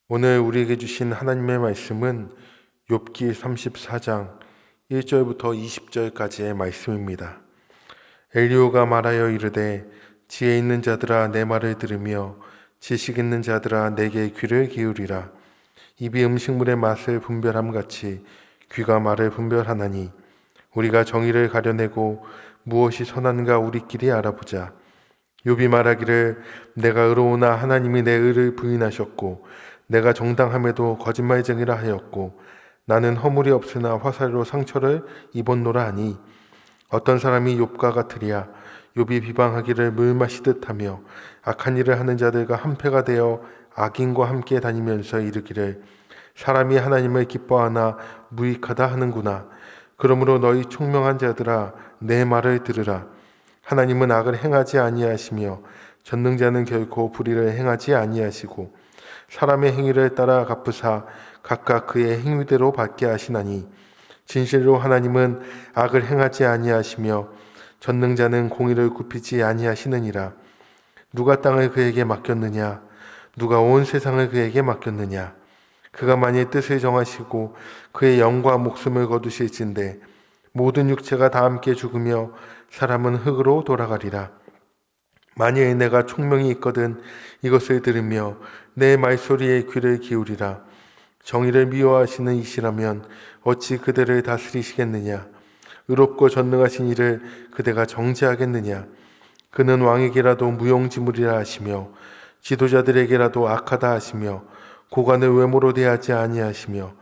오늘 우리에게 주신 하나님의 말씀은 욥기 34장 1절부터 20절까지의 말씀입니다. 엘리후가 말하여 이르되 지혜 있는 자들아 내 말을 들으며 지식 있는 자들아 내게 귀를 기울이라. 입이 음식물의 맛을 분별함같이 귀가 말을 분별하나니 우리가 정의를 가려내고 무엇이 선한가 우리끼리 알아보자. 욥이 말하기를 내가 의로우나 하나님이 내 의를 부인하셨고 내가 정당함에도 거짓말쟁이라 하였고 나는 허물이 없으나 화살로 상처를 입었노라 하니 어떤 사람이 욥과 같으랴. 욥이 비방하기를 물 마시듯 하며 악한 일을 하는 자들과 한패가 되어 악인과 함께 다니면서 이르기를 사람이 하나님을 기뻐하나 무익하다 하는구나. 그러므로 너희 총명한 자들아 내 말을 들으라. 하나님은 악을 행하지 아니하시며 전능자는 결코 불의를 행하지 아니하시고 사람의 행위를 따라 갚으사 각각 그의 행위대로 받게 하시나니 진실로 하나님은 악을 행하지 아니하시며 전능자는 공의를 굽히지 아니하시느니라. 누가 땅을 그에게 맡겼느냐? 누가 온 세상을 그에게 맡겼느냐? 그가 만일 뜻을 정하시고 그의 영과 목숨을 거두실진데 모든 육체가 다 함께 죽으며 사람은 흙으로 돌아가리라. 만일 내가 총명이 있거든 이것을 들으며 내 말소리에 귀를 기울이라. 정의를 미워하시는 이시라면 어찌 그대를 다스리시겠느냐? 의롭고 전능하신 이를 그대가 정죄하겠느냐? 그는 왕에게라도 무용지물이라 하시며 지도자들에게라도 악하다 하시며 고관을 외모로 대하지 아니하시며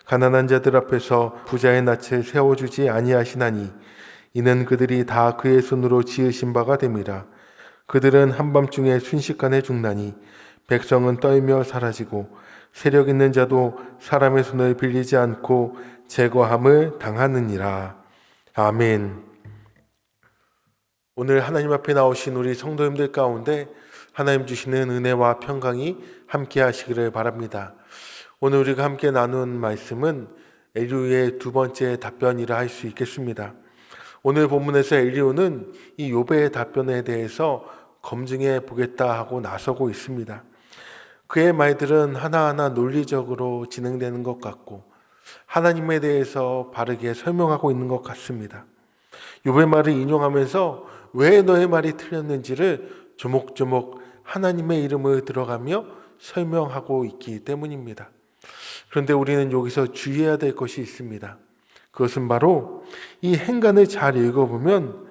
가난한 자들 앞에서 부자의 낯을 세워주지 아니하시나니 이는 그들이 다 그의 손으로 지으신 바가 됨이라. 그들은 한밤중에 순식간에 죽나니 백성은 떨며 사라지고 세력 있는 자도 사람의 손을 빌리지 않고 제거함을 당하느니라. 아멘. 오늘 하나님 앞에 나오신 우리 성도님들 가운데 하나님 주시는 은혜와 평강이 함께 하시기를 바랍니다. 오늘 우리가 함께 나눈 말씀은 엘리후의 두 번째 답변이라 할 수 있겠습니다. 오늘 본문에서 엘리후는 이 욥의 답변에 대해서 검증해 보겠다 하고 나서고 있습니다. 그의 말들은 하나하나 논리적으로 진행되는 것 같고 하나님에 대해서 바르게 설명하고 있는 것 같습니다. 욥의 말을 인용하면서 왜 너의 말이 틀렸는지를 조목조목 하나님의 이름을 들어가며 설명하고 있기 때문입니다. 그런데 우리는 여기서 주의해야 될 것이 있습니다. 그것은 바로 이 행간을 잘 읽어보면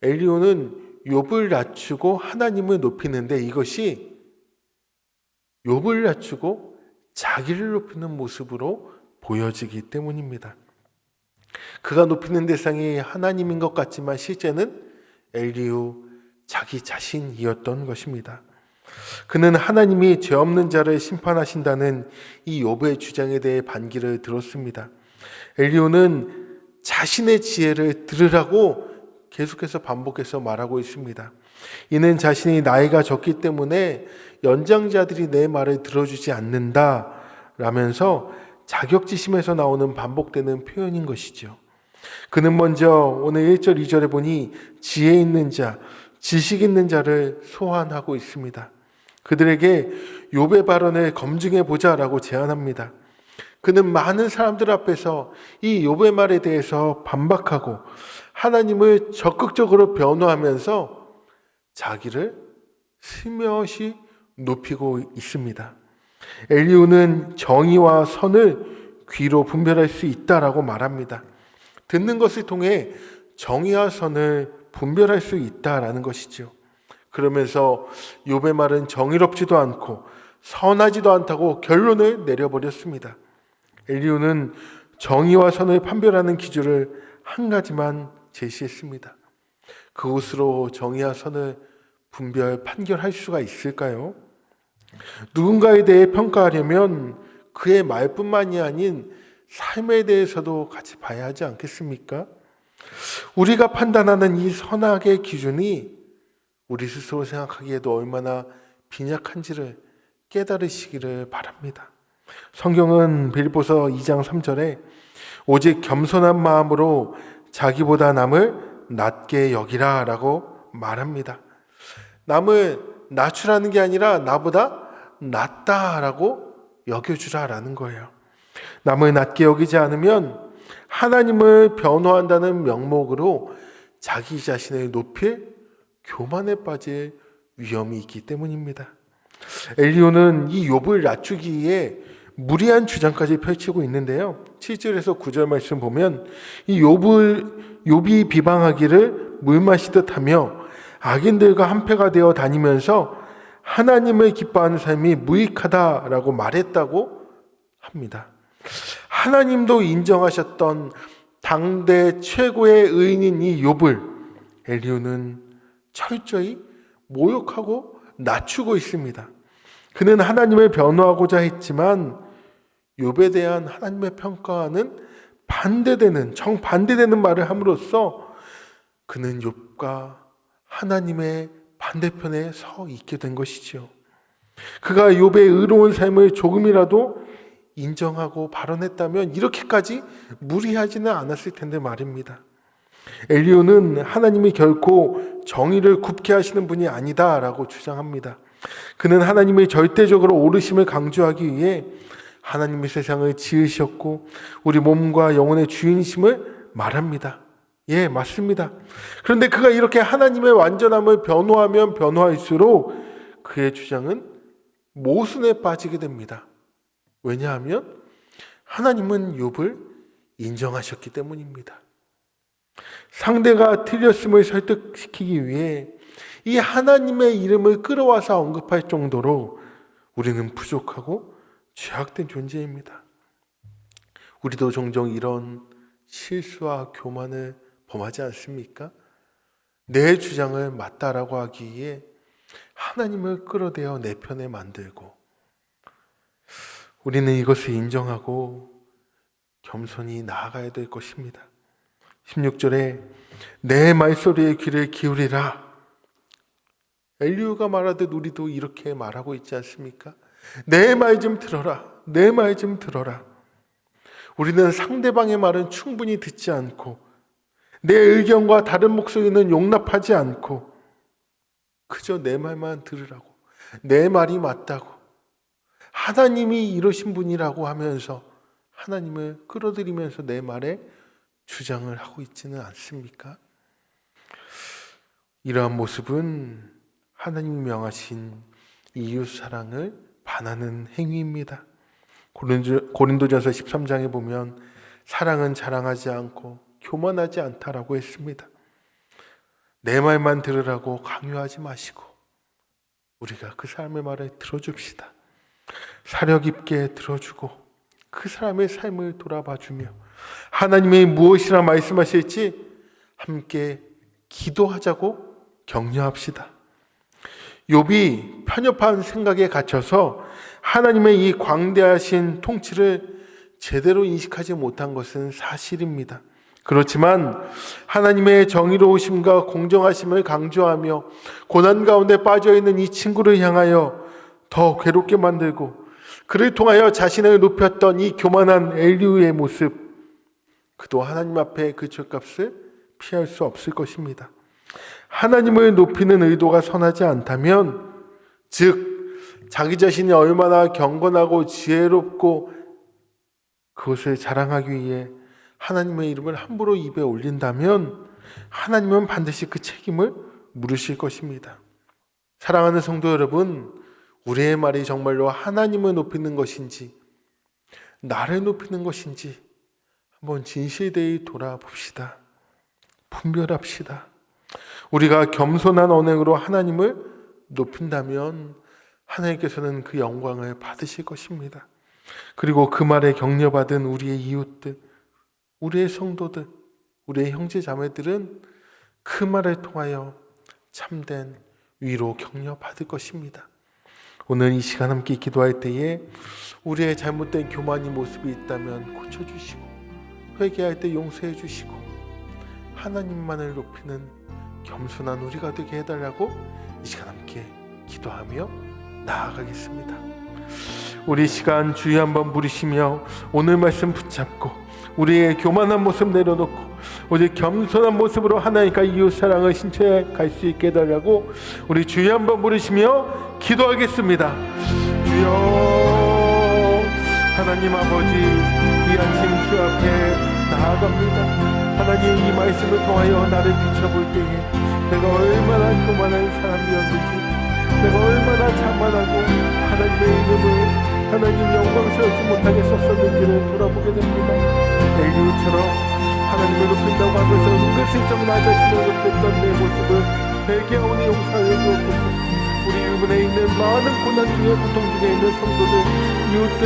엘리후는 욥을 낮추고 하나님을 높이는데 이것이 욥을 낮추고 자기를 높이는 모습으로 보여지기 때문입니다. 그가 높이는 대상이 하나님인 것 같지만 실제는 엘리후 자기 자신이었던 것입니다. 그는 하나님이 죄 없는 자를 심판하신다는 이 욥의 주장에 대해 반기를 들었습니다. 엘리후는 자신의 지혜를 들으라고 계속해서 반복해서 말하고 있습니다. 이는 자신이 나이가 적기 때문에 연장자들이 내 말을 들어주지 않는다 라면서 자격지심에서 나오는 반복되는 표현인 것이죠. 그는 먼저 오늘 1절 2절에 보니 지혜 있는 자, 지식 있는 자를 소환하고 있습니다. 그들에게 욥의 발언을 검증해 보자라고 제안합니다. 그는 많은 사람들 앞에서 이 욥의 말에 대해서 반박하고 하나님을 적극적으로 변호하면서 자기를 슬며시 높이고 있습니다. 엘리후는 정의와 선을 귀로 분별할 수 있다라고 말합니다. 듣는 것을 통해 정의와 선을 분별할 수 있다라는 것이죠. 그러면서 욥의 말은 정의롭지도 않고 선하지도 않다고 결론을 내려버렸습니다. 엘리후는 정의와 선을 판별하는 기준을 한 가지만 제시했습니다. 그것으로 정의와 선을 판결할 수가 있을까요? 누군가에 대해 평가하려면 그의 말뿐만이 아닌 삶에 대해서도 같이 봐야 하지 않겠습니까? 우리가 판단하는 이 선악의 기준이 우리 스스로 생각하기에도 얼마나 빈약한지를 깨달으시기를 바랍니다. 성경은 빌립보서 2장 3절에 오직 겸손한 마음으로 자기보다 남을 낮게 여기라 라고 말합니다. 남을 낮추라는 게 아니라 나보다 낫다라고 여겨주라라는 거예요. 남을 낮게 여기지 않으면 하나님을 변호한다는 명목으로 자기 자신을 높일 교만에 빠질 위험이 있기 때문입니다. 엘리후는 이 욥을 낮추기 위해 무리한 주장까지 펼치고 있는데요. 7절에서 9절 말씀 보면 이 욥이 비방하기를 물 마시듯 하며 악인들과 한패가 되어 다니면서 하나님을 기뻐하는 삶이 무익하다라고 말했다고 합니다. 하나님도 인정하셨던 당대 최고의 의인인 이 욥을 엘리후는 철저히 모욕하고 낮추고 있습니다. 그는 하나님을 변호하고자 했지만 욥에 대한 하나님의 평가와는 정반대되는 말을 함으로써 그는 욥과 하나님의 반대편에 서 있게 된 것이죠. 그가 욥의 의로운 삶을 조금이라도 인정하고 발언했다면 이렇게까지 무리하지는 않았을 텐데 말입니다. 엘리후는 하나님이 결코 정의를 굽게 하시는 분이 아니다라고 주장합니다. 그는 하나님의 절대적으로 옳으심을 강조하기 위해 하나님이 세상을 지으셨고 우리 몸과 영혼의 주인심을 말합니다. 예, 맞습니다. 그런데 그가 이렇게 하나님의 완전함을 변호하면 변호할수록 그의 주장은 모순에 빠지게 됩니다. 왜냐하면 하나님은 욥을 인정하셨기 때문입니다. 상대가 틀렸음을 설득시키기 위해 이 하나님의 이름을 끌어와서 언급할 정도로 우리는 부족하고 죄악된 존재입니다. 우리도 종종 이런 실수와 교만을 범하지 않습니까? 내 주장을 맞다라고 하기 위해 하나님을 끌어대어 내 편에 만들고 우리는 이것을 인정하고 겸손히 나아가야 될 것입니다. 16절에 내 말소리에 귀를 기울이라. 엘리후가 말하듯 우리도 이렇게 말하고 있지 않습니까? 내 말 좀 들어라. 내 말 좀 들어라. 우리는 상대방의 말은 충분히 듣지 않고 내 의견과 다른 목소리는 용납하지 않고 그저 내 말만 들으라고, 내 말이 맞다고, 하나님이 이러신 분이라고 하면서 하나님을 끌어들이면서 내 말에 주장을 하고 있지는 않습니까? 이러한 모습은 하나님이 명하신 이웃 사랑을 반하는 행위입니다. 고린도전서 13장에 보면 사랑은 자랑하지 않고 교만하지 않다라고 했습니다. 내 말만 들으라고 강요하지 마시고 우리가 그 사람의 말을 들어줍시다. 사려 깊게 들어주고 그 사람의 삶을 돌아봐주며 하나님이 무엇이라 말씀하실지 함께 기도하자고 격려합시다. 욥이 편협한 생각에 갇혀서 하나님의 이 광대하신 통치를 제대로 인식하지 못한 것은 사실입니다. 그렇지만 하나님의 정의로우심과 공정하심을 강조하며 고난 가운데 빠져있는 이 친구를 향하여 더 괴롭게 만들고 그를 통하여 자신을 높였던 이 교만한 엘리후의 모습, 그도 하나님 앞에 그 죄값을 피할 수 없을 것입니다. 하나님을 높이는 의도가 선하지 않다면, 즉 자기 자신이 얼마나 경건하고 지혜롭고 그것을 자랑하기 위해 하나님의 이름을 함부로 입에 올린다면 하나님은 반드시 그 책임을 물으실 것입니다. 사랑하는 성도 여러분, 우리의 말이 정말로 하나님을 높이는 것인지 나를 높이는 것인지 한번 진실되이 돌아봅시다. 분별합시다. 우리가 겸손한 언행으로 하나님을 높인다면 하나님께서는 그 영광을 받으실 것입니다. 그리고 그 말에 격려받은 우리의 이웃들, 우리의 성도들, 우리의 형제 자매들은 그 말을 통하여 참된 위로 격려 받을 것입니다. 오늘 이 시간 함께 기도할 때에 우리의 잘못된 교만의 모습이 있다면 고쳐주시고 회개할 때 용서해 주시고 하나님만을 높이는 겸손한 우리가 되게 해달라고 이 시간 함께 기도하며 나아가겠습니다. 우리 시간 주의 한번 부르시며 오늘 말씀 붙잡고 우리의 교만한 모습 내려놓고 오직 겸손한 모습으로 하나님과 이웃 사랑을 신체해 갈 수 있게 해달라고 우리 주의 한번 부르시며 기도하겠습니다. 주여 하나님 아버지, 이 아침 주 앞에 나아갑니다. 하나님, 이 말씀을 통하여 나를 비춰볼 때에 내가 얼마나 교만한 사람이었는지, 내가 얼마나 자만하고 하나님의 이름을 하나님 영광스럽지 못하게 썼었는지를 돌아보게 됩니다. 엘리후처럼 하나님을 높인다고 하면서 은근슬쩍 나 자신을 높였던 내 모습을 회개하오니 용서하여 주옵소서. 우리 유분에 있는 많은 고난 중에, 고통 중에 있는 성도들, 이웃들,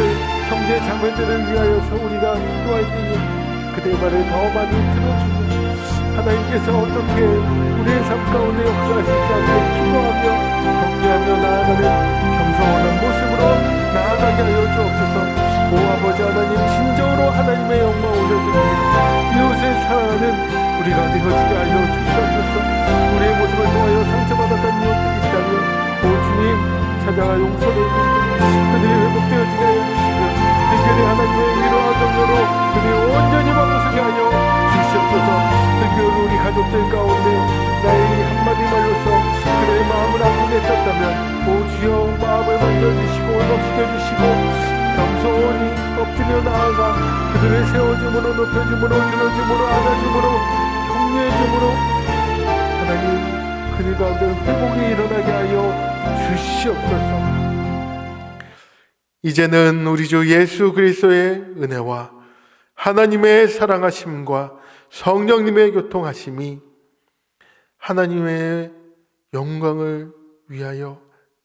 형제 자매들을 위하여서 우리가 기도할 때에 그대의 말을 더 많이 들어주고 하나님께서 어떻게 우리의 삶 가운데 역사하실지 않고 기도하며 격려하며 나아가는 겸손한 모습으로 나아가게 하여 주옵소서. 오 아버지 하나님, 진정으로 하나님의 영광 올려드립니다. 이웃을 사랑하는 우리가 되어지게 하여 주시옵소서. 우리의 모습을 통하여 상처받았던 이웃들이 있다면 오 주님, 찾아가 용서를 해주시고 그들이 회복되어지게 하여 주시며 그들의 하나님의 위로와 격려로 그들이 온전히 멈춰서게 하여 주시옵소서. 특별히 우리 가족들 가운데 나의 한마디 말로서 그들의 마음을 아프게 했었다면 오 주여, 마음을 만져주시고 회복시켜주시고 겸손히 엎드려 나아가 그들을 세워줌으로, 높여줌으로, 들어줌으로, 안아줌으로, 격려해줌으로 하나님, 그들 가운데 회복이 일어나게 하여 주시옵소서. 이제는 우리 주 예수 그리스도의 은혜와 하나님의 사랑하심과 성령님의 교통하심이 하나님의 영광을 위하여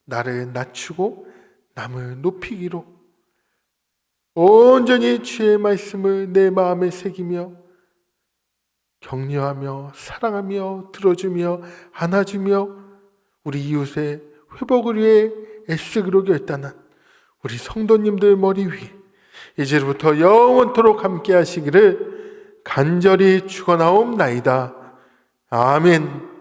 나를 낮추고 남을 높이기로 온전히 주의 말씀을 내 마음에 새기며 격려하며 사랑하며 들어주며 안아주며 우리 이웃의 회복을 위해 애쓰기로 결단한 우리 성도님들 머리 위에 이제부터 영원토록 함께 하시기를 간절히 축원하옵나이다. 아멘.